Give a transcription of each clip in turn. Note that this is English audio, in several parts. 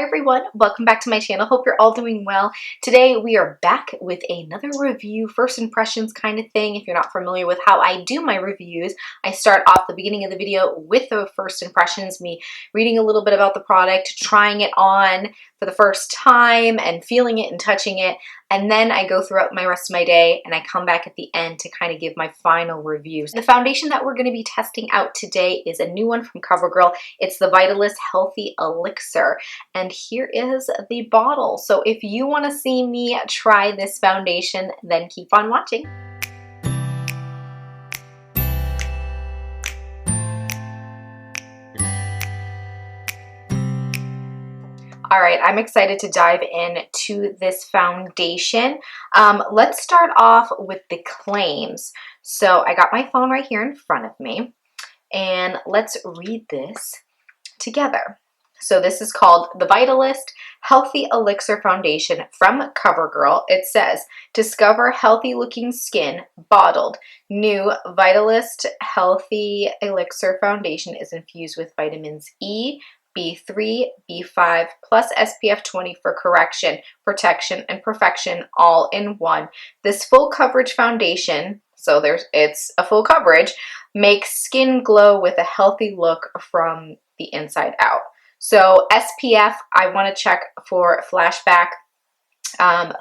Hi everyone, welcome back to my channel. Hope you're all doing well. Today we are back with another review, first impressions kind of thing. If you're not familiar with how I do my reviews, I start off the beginning of the video with the first impressions, me reading a little bit about the product, trying it on for the first time and feeling it and touching it. And then I go throughout my rest of my day and I come back at the end to kind of give my final reviews. The foundation that we're going to be testing out today is a new one from Covergirl. It's the Vitalist Healthy Elixir. And here is the bottle. So if you want to see me try this foundation, then keep on watching. All right, I'm excited to dive into this foundation. Let's start off with the claims. So I got my phone right here in front of me, and let's read this together. So this is called the Vitalist Healthy Elixir Foundation from CoverGirl. It says, discover healthy looking skin, bottled. New Vitalist Healthy Elixir Foundation is infused with vitamins E, B3, B5, plus SPF 20 for correction, protection, and perfection all in one. This full coverage foundation, so it's a full coverage, makes skin glow with a healthy look from the inside out. So SPF, I want to check for flashback,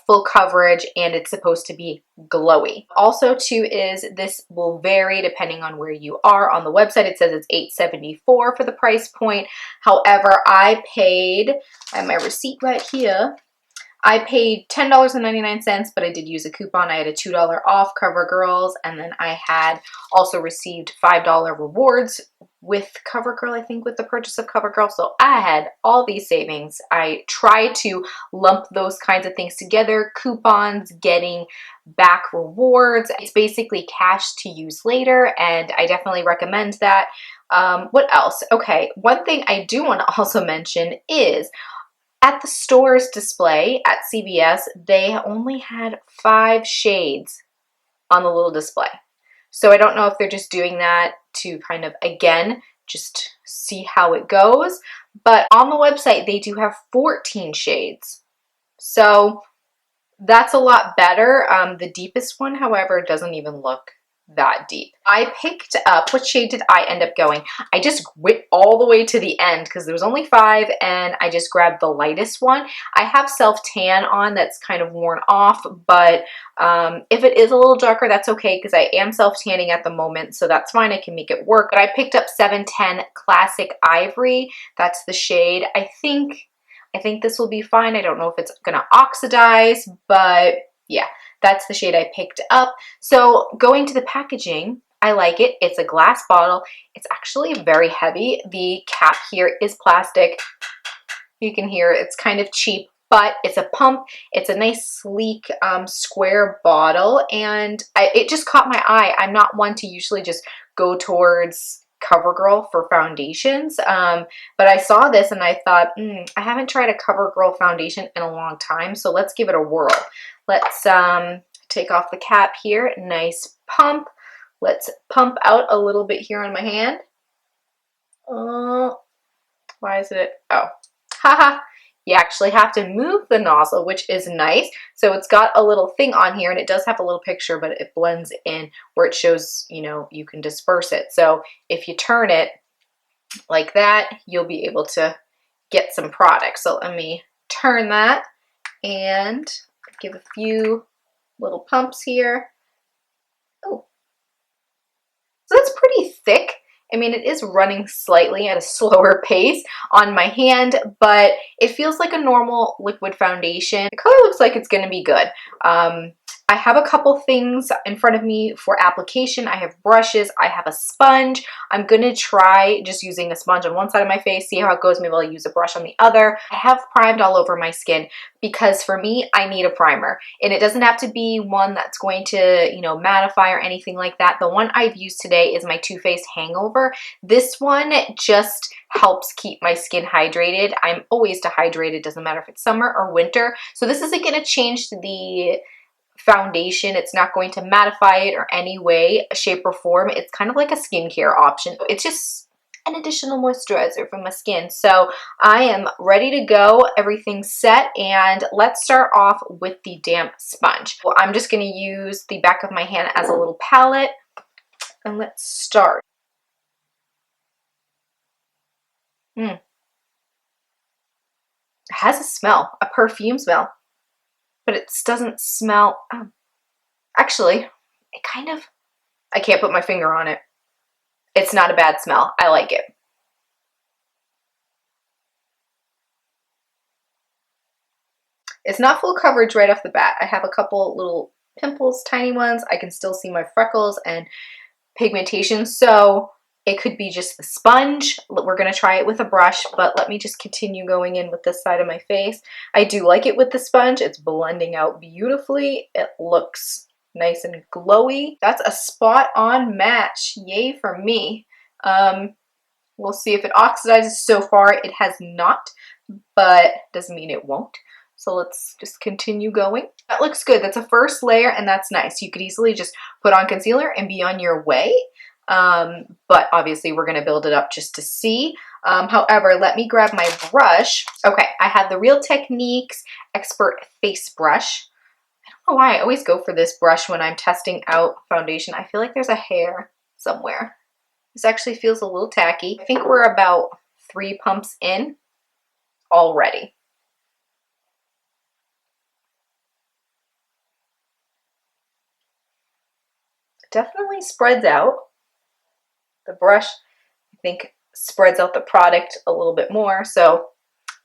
full coverage, and it's supposed to be glowy. Also too is this will vary depending on where you are. On the website it says it's $8.74 for the price point. However, I paid, I have my receipt right here, I paid $10.99, but I did use a coupon. I had a $2 off CoverGirls, and then I had also received $5 rewards with CoverGirl, I think, with the purchase of CoverGirl. So I had all these savings. I try to lump those kinds of things together, coupons, getting back rewards. It's basically cash to use later, and I definitely recommend that. What else? Okay, one thing I do want to also mention is at the store's display at CVS, they only had 5 shades on the little display. So I don't know if they're just doing that to kind of, again, just see how it goes. But on the website, they do have 14 shades. So that's a lot better. The deepest one, however, doesn't even look that deep. I picked up, what shade did I end up going? I just went all the way to the end because there was only 5 and I just grabbed the lightest one. I have self tan on that's kind of worn off, but if it is a little darker, that's okay because I am self tanning at the moment, so that's fine. I can make it work. But I picked up 710 Classic Ivory. That's the shade. I think this will be fine. I don't know if it's gonna oxidize, but yeah. That's the shade I picked up. So going to the packaging, I like it. It's a glass bottle. It's actually very heavy. The cap here is plastic. You can hear it's kind of cheap, but it's a pump. It's a nice, sleek, square bottle, and it just caught my eye. I'm not one to usually just go towards CoverGirl for foundations, but I saw this and I thought, I haven't tried a CoverGirl foundation in a long time, so let's give it a whirl. Let's take off the cap here. Nice pump. Let's pump out a little bit here on my hand. Why is it? Oh, haha. You actually have to move the nozzle, which is nice. So it's got a little thing on here, and it does have a little picture, but it blends in where it shows, you know, you can disperse it. So if you turn it like that, you'll be able to get some product. So let me turn that and give a few little pumps here. Oh, so that's pretty thick. I mean, it is running slightly at a slower pace on my hand, but it feels like a normal liquid foundation. The color looks like it's going to be good. I have a couple things in front of me for application. I have brushes. I have a sponge. I'm going to try just using a sponge on one side of my face, see how it goes. Maybe I'll use a brush on the other. I have primed all over my skin because for me, I need a primer. And it doesn't have to be one that's going to, you know, mattify or anything like that. The one I've used today is my Too Faced Hangover. This one just helps keep my skin hydrated. I'm always dehydrated. Doesn't matter if it's summer or winter. So this isn't going to change the foundation. It's not going to mattify it or any way, shape, or form. It's kind of like a skincare option. It's just an additional moisturizer for my skin. So I am ready to go. Everything's set, and let's start off with the damp sponge. Well, I'm just going to use the back of my hand as a little palette, and let's start. It has a smell, a perfume smell, but it doesn't smell. Actually, it kind of, I can't put my finger on it. It's not a bad smell. I like it. It's not full coverage right off the bat. I have a couple little pimples, tiny ones. I can still see my freckles and pigmentation, so it could be just the sponge. We're gonna try it with a brush, but let me just continue going in with this side of my face. I do like it with the sponge. It's blending out beautifully. It looks nice and glowy. That's a spot on match. Yay for me. We'll see if it oxidizes. So far it has not, but doesn't mean it won't. So let's just continue going. That looks good. That's a first layer, and that's nice. You could easily just put on concealer and be on your way. But obviously we're going to build it up just to see. However, let me grab my brush. Okay, I have the Real Techniques Expert Face Brush. I don't know why I always go for this brush when I'm testing out foundation. I feel like there's a hair somewhere. This actually feels a little tacky. I think we're about 3 pumps in already. It definitely spreads out. The brush, I think, spreads out the product a little bit more. So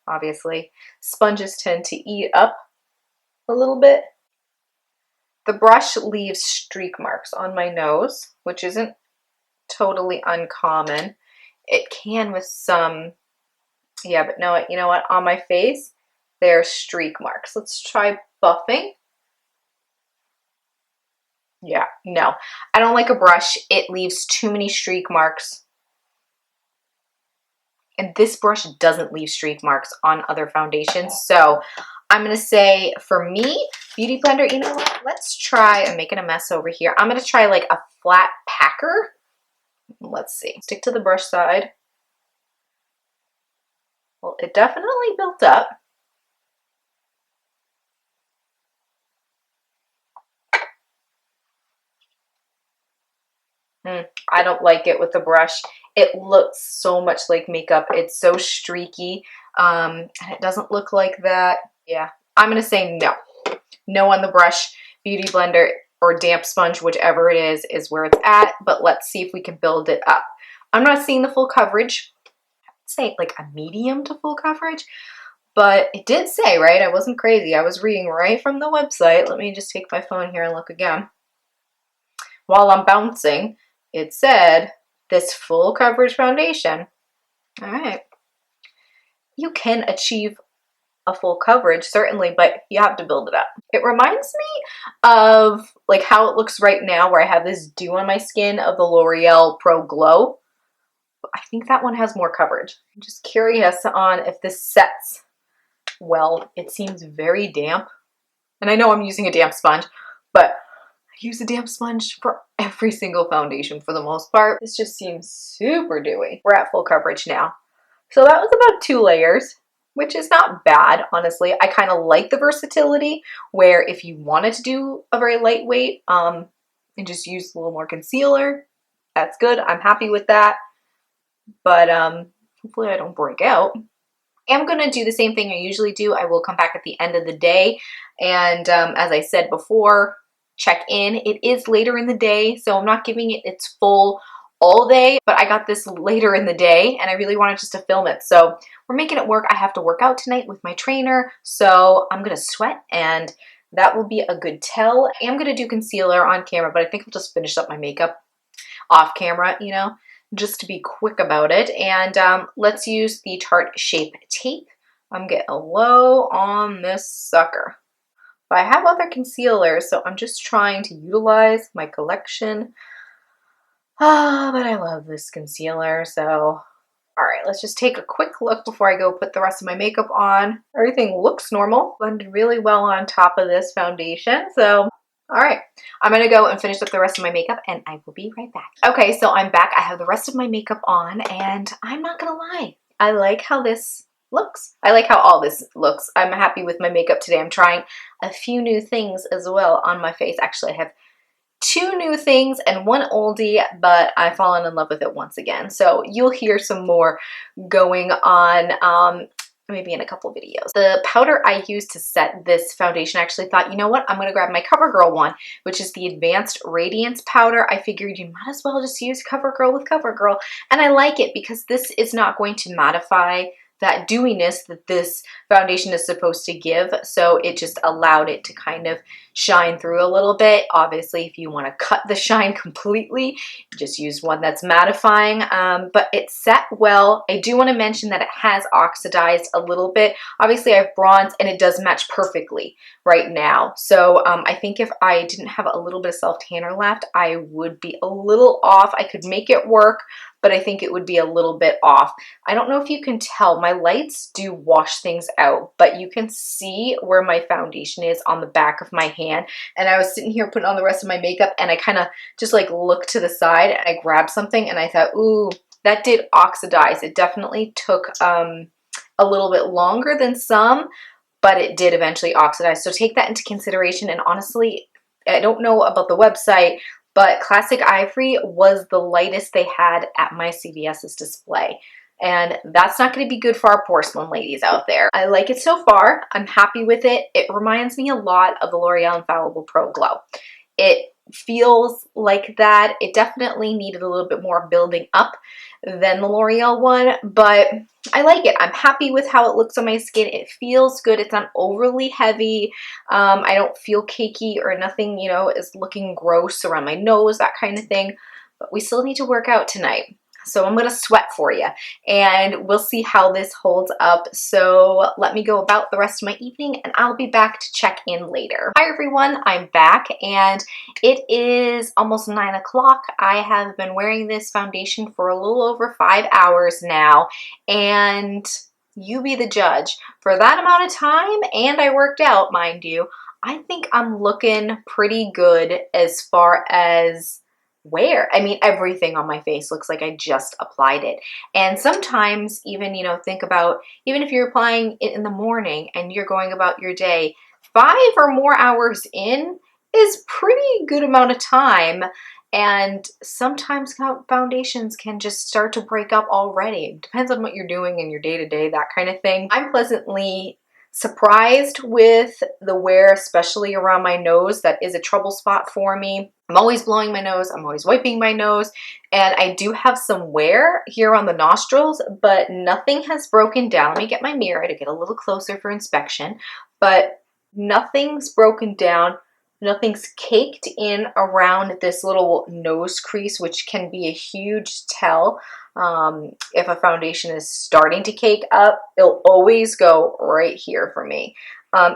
obviously sponges tend to eat up a little bit. The brush leaves streak marks on my nose, which isn't totally uncommon. It can with some, yeah, but no, you know what? On my face, there's streak marks. Let's try buffing. Yeah, no, I don't like a brush. It leaves too many streak marks. And this brush doesn't leave streak marks on other foundations. So I'm going to say, for me, Beauty Blender, you know what? Let's try, I'm making a mess over here. I'm going to try like a flat packer. Let's see. Stick to the brush side. Well, it definitely built up. I don't like it with the brush. It looks so much like makeup. It's so streaky, and it doesn't look like that. Yeah, I'm gonna say no. No on the brush. Beauty Blender or damp sponge, whichever it is where it's at, but let's see if we can build it up. I'm not seeing the full coverage. I'd say like a medium to full coverage, but it did say, right? I wasn't crazy. I was reading right from the website. Let me just take my phone here and look again. While I'm bouncing, it said this full coverage foundation. All right. You can achieve a full coverage, certainly, but you have to build it up. It reminds me of like how it looks right now, where I have this dew on my skin of the L'Oreal Pro Glow. I think that one has more coverage. I'm just curious on if this sets well. It seems very damp. And I know I'm using a damp sponge, but use a damp sponge for every single foundation for the most part. This just seems super dewy. We're at full coverage now. So that was about 2 layers, which is not bad, honestly. I kind of like the versatility where if you wanted to do a very lightweight and just use a little more concealer, that's good. I'm happy with that. But hopefully I don't break out. I'm going to do the same thing I usually do. I will come back at the end of the day. And as I said before, check in. It is later in the day, so I'm not giving it its full all day, but I got this later in the day and I really wanted just to film it. So we're making it work. I have to work out tonight with my trainer, so I'm going to sweat and that will be a good tell. I am going to do concealer on camera, but I think I'll just finish up my makeup off camera, you know, just to be quick about it. And let's use the Tarte Shape Tape. I'm getting low on this sucker. But I have other concealers, so I'm just trying to utilize my collection. Ah, but I love this concealer, so all right, let's just take a quick look before I go put the rest of my makeup on. Everything looks normal, blended really well on top of this foundation, so All right, I'm gonna go and finish up the rest of my makeup and I will be right back. Okay, so I'm back. I have the rest of my makeup on and I'm not gonna lie, I like how this looks. I like how all this looks. I'm happy with my makeup today. I'm trying a few new things as well on my face. Actually, I have 2 new things and 1 oldie, but I've fallen in love with it once again. So you'll hear some more going on maybe in a couple videos. The powder I used to set this foundation, I actually thought, you know what, I'm gonna grab my CoverGirl one, which is the Advanced Radiance Powder. I figured you might as well just use CoverGirl with CoverGirl. And I like it because this is not going to mattify that dewiness that this foundation is supposed to give. So it just allowed it to kind of shine through a little bit. Obviously, if you want to cut the shine completely, just use one that's mattifying, but it set well. I do want to mention that it has oxidized a little bit. Obviously, I have bronze and it does match perfectly right now. So I think if I didn't have a little bit of self-tanner left, I would be a little off. I could make it work, but I think it would be a little bit off. I don't know if you can tell, my lights do wash things out, but you can see where my foundation is on the back of my hand. And I was sitting here putting on the rest of my makeup and I kind of just like looked to the side and I grabbed something and I thought, ooh, that did oxidize. It definitely took a little bit longer than some, but it did eventually oxidize. So take that into consideration. And honestly, I don't know about the website, but Classic Ivory was the lightest they had at my CVS's display. And that's not going to be good for our porcelain ladies out there. I like it so far. I'm happy with it. It reminds me a lot of the L'Oreal Infallible Pro Glow. It feels like that. It definitely needed a little bit more building up than the L'Oreal one, but I like it. I'm happy with how it looks on my skin. It feels good. It's not overly heavy. I don't feel cakey or nothing, you know, is looking gross around my nose, that kind of thing. But we still need to work out tonight. So I'm going to sweat for you and we'll see how this holds up. So let me go about the rest of my evening and I'll be back to check in later. Hi everyone, I'm back and it is almost 9 o'clock. I have been wearing this foundation for a little over 5 hours now and you be the judge. For that amount of time, and I worked out, mind you, I think I'm looking pretty good as far as wear. I mean, everything on my face looks like I just applied it. And sometimes even, you know, think about, even if you're applying it in the morning and you're going about your day, 5 or more hours in is pretty good amount of time. And sometimes foundations can just start to break up already. It depends on what you're doing in your day-to-day, that kind of thing. I'm pleasantly surprised with the wear, especially around my nose. That is a trouble spot for me. I'm always blowing my nose. I'm always wiping my nose. And I do have some wear here on the nostrils, but nothing has broken down. Let me get my mirror to get a little closer for inspection. But nothing's broken down. Nothing's caked in around this little nose crease, which can be a huge tell. If a foundation is starting to cake up, it'll always go right here for me.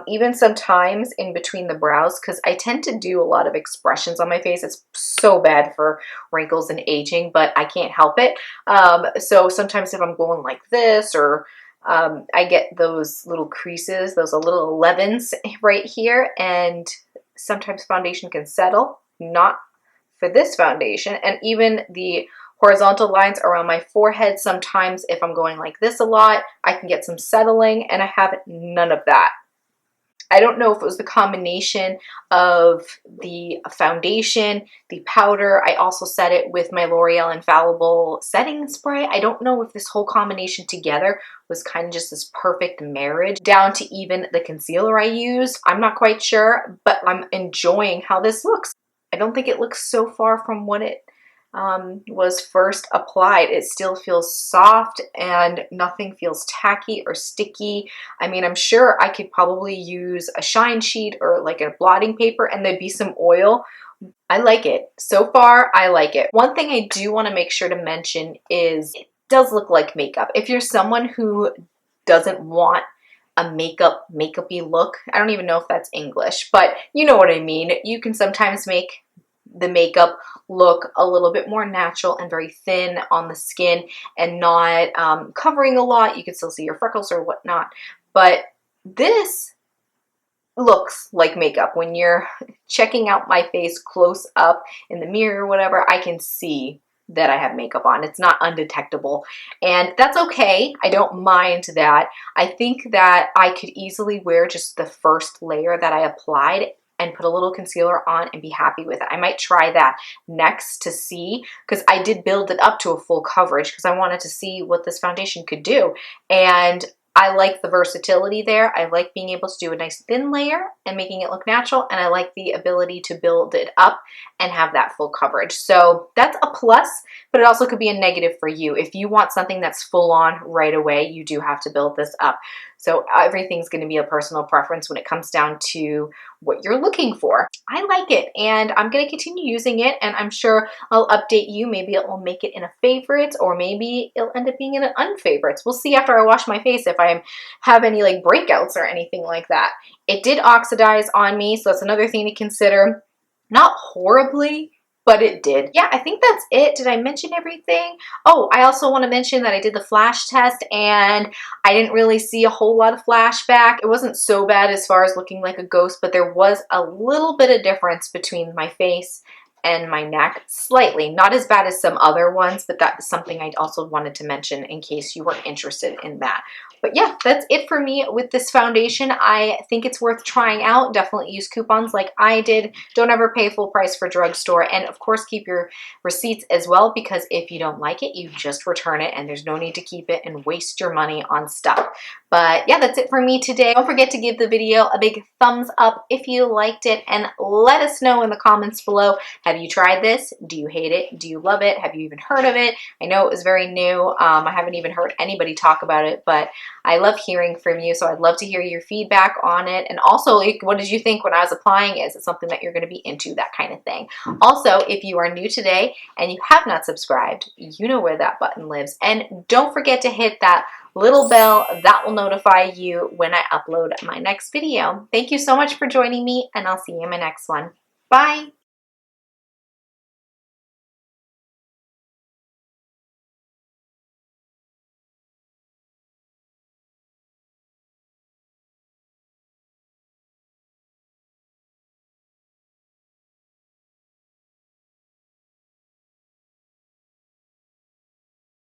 Even sometimes in between the brows, because I tend to do a lot of expressions on my face. It's so bad for wrinkles and aging, but I can't help it. So sometimes if I'm going like this or I get those little creases, those little 11s right here, and sometimes foundation can settle, not for this foundation. And even the horizontal lines around my forehead, sometimes if I'm going like this a lot, I can get some settling, and I have none of that. I don't know if it was the combination of the foundation, the powder. I also set it with my L'Oreal Infallible setting spray. I don't know if this whole combination together was kind of just this perfect marriage, down to even the concealer I used. I'm not quite sure, but I'm enjoying how this looks. I don't think it looks so far from what it was first applied. It still feels soft and nothing feels tacky or sticky. I mean, I'm sure I could probably use a shine sheet or like a blotting paper and there'd be some oil. I like it. So far, I like it. One thing I do want to make sure to mention is it does look like makeup. If you're someone who doesn't want a makeupy look, I don't even know if that's English, but you know what I mean. You can sometimes make the makeup look a little bit more natural and very thin on the skin and not covering a lot. You can still see your freckles or whatnot. But this looks like makeup. When you're checking out my face close up in the mirror or whatever, I can see that I have makeup on. It's not undetectable, and that's okay. I don't mind that. I think that I could easily wear just the first layer that I applied and put a little concealer on and be happy with it. I might try that next to see, because I did build it up to a full coverage because I wanted to see what this foundation could do. And I like the versatility there. I like being able to do a nice thin layer and making it look natural. And I like the ability to build it up and have that full coverage. So that's a plus, but it also could be a negative for you. If you want something that's full on right away, you do have to build this up. So everything's going to be a personal preference when it comes down to what you're looking for. I like it, and I'm going to continue using it, and I'm sure I'll update you. Maybe it will make it in a favorites, or maybe it'll end up being in an unfavorites. We'll see after I wash my face if I have any like breakouts or anything like that. It did oxidize on me, so that's another thing to consider. Not horribly, but it did. Yeah, I think that's it. Did I mention everything? Oh, I also want to mention that I did the flash test and I didn't really see a whole lot of flashback. It wasn't so bad as far as looking like a ghost, but there was a little bit of difference between my face and my neck, slightly. Not as bad as some other ones, but that's something I also wanted to mention in case you were interested in that. But yeah, that's it for me with this foundation. I think it's worth trying out. Definitely use coupons like I did. Don't ever pay full price for drugstore. And of course, keep your receipts as well, because if you don't like it, you just return it and there's no need to keep it and waste your money on stuff. But yeah, that's it for me today. Don't forget to give the video a big thumbs up if you liked it, and let us know in the comments below. Have you tried this? Do you hate it? Do you love it? Have you even heard of it? I know it was very new. I haven't even heard anybody talk about it, but I love hearing from you, so I'd love to hear your feedback on it. And also, like, what did you think when I was applying it? Is it something that you're going to be into, that kind of thing? Also, if you are new today and you have not subscribed, you know where that button lives. And don't forget to hit that little bell. That will notify you when I upload my next video. Thank you so much for joining me, and I'll see you in my next one. Bye!